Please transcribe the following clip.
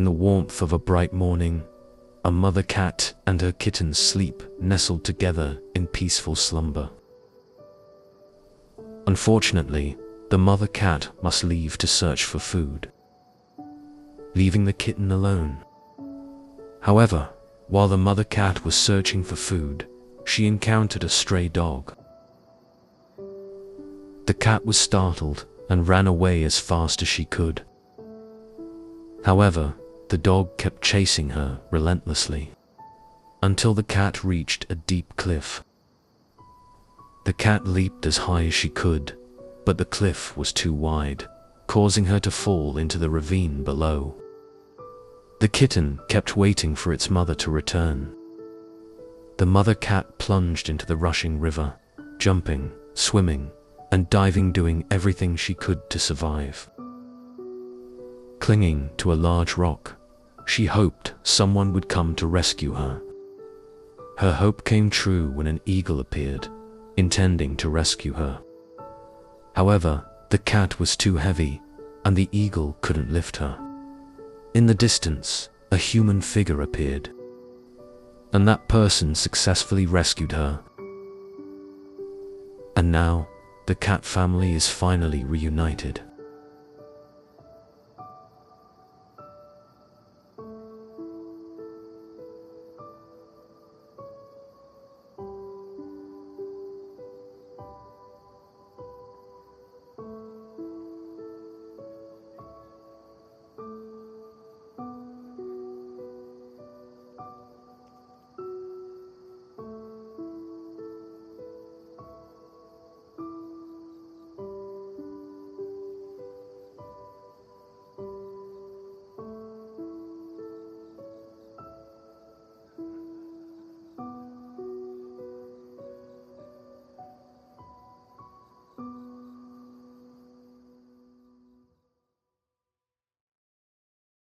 the warmth of a bright morning, a mother cat and her kittens sleep nestled together in peaceful slumber. Unfortunately, the mother cat must leave to search for food, leaving the kitten alone. However, while the mother cat was searching for food, she encountered a stray dog. The cat was startled and ran away as fast as she could. However, the dog kept chasing her relentlessly, until the cat reached a deep cliff. The cat leaped as high as she could, but the cliff was too wide, causing her to fall into the ravine below. The kitten kept waiting for its mother to return. The mother cat plunged into the rushing river, jumping, swimming, and diving, doing everything she could to survive. Clinging to a large rock, she hoped someone would come to rescue her. Her hope came true when an eagle appeared, intending to rescue her. However, the cat was too heavy, and the eagle couldn't lift her. In the distance, a human figure appeared, and that person successfully rescued her. And now, the cat family is finally reunited.